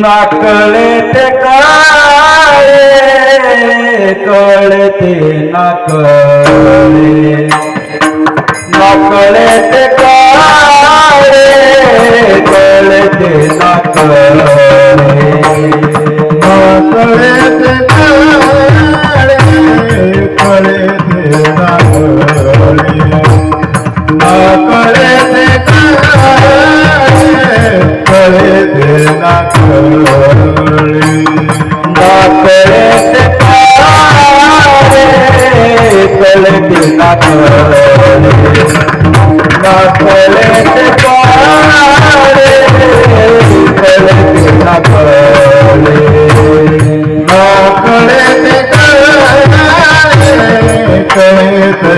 नाकळे ते काळे कळते नाकळे, नाकळे ते काळे कळते नाकळे, नाकळे ते काळे कळते नाकळे, नाकळे ते कळते नाकळे, नाकळे ते काळे कळते नाकळे, नाकळे ते काळे कळते नाकळे, नाकळे ते काळे कळते नाकळे,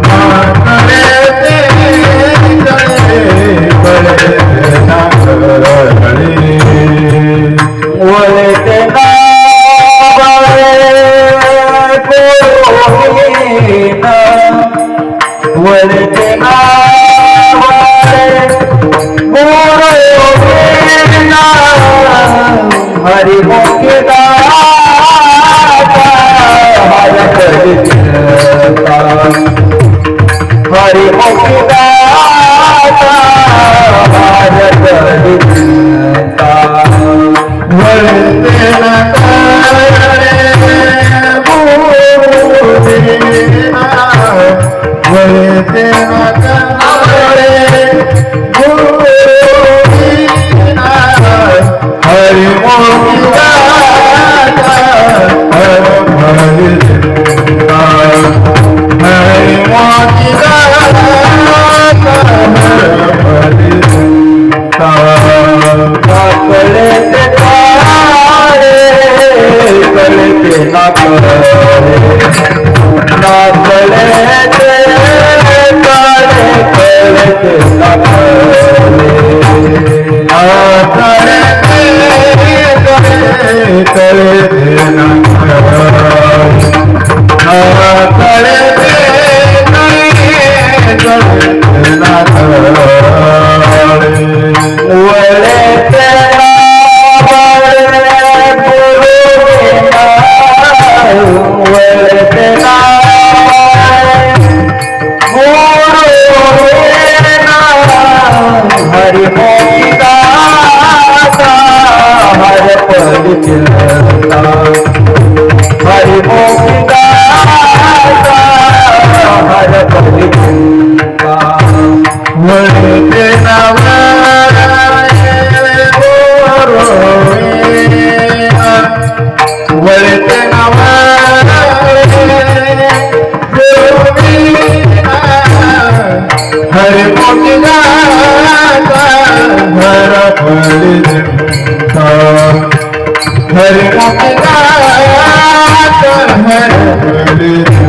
नाकळे ते वळते नावाळे गोविंद, वळते नावाळे गोविंद, हरी मुखी दाता हर करिता, हरी मुखी दाता हर करिता, वळते नाकाळे गोविंद, वळते नाकाळे गोविंद, हरी मुखी दाता हर करिता, हरी मुखी दाता हर करिता, नाकळे ते काळे कळते नाकळे, नाकळे ते काळे कळते नाकळे, नाकळे ते कळते नाकळे, नाकळे ते कळते नाकळे, वळते वळते हरी मुखी दाता हर करिता, हरी मुखी दाता हर करिता, वळते नावाळे गोविंद, वळते नावाळे गोविंद, हरी मुखी दाता हर करिता, हरी मुखी दाता हर करिता,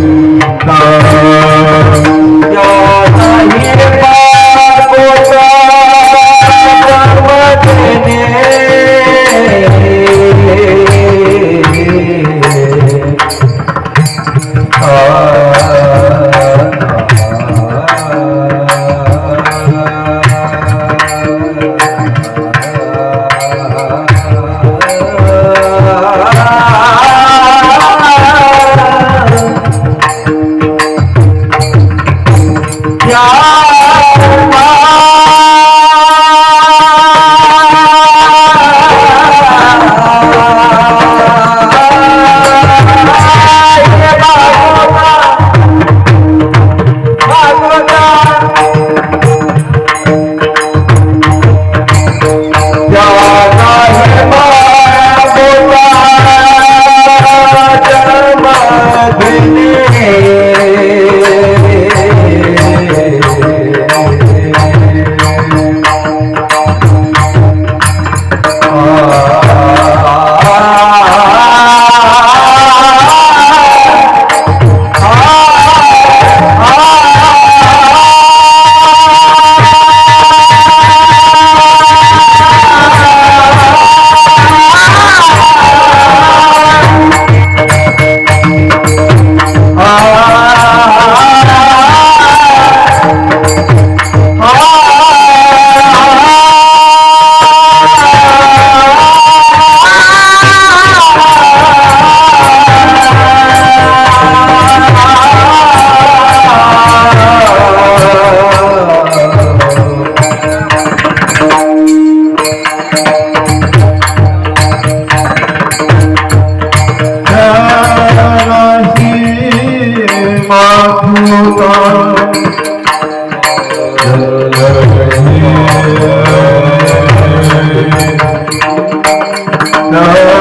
जन्म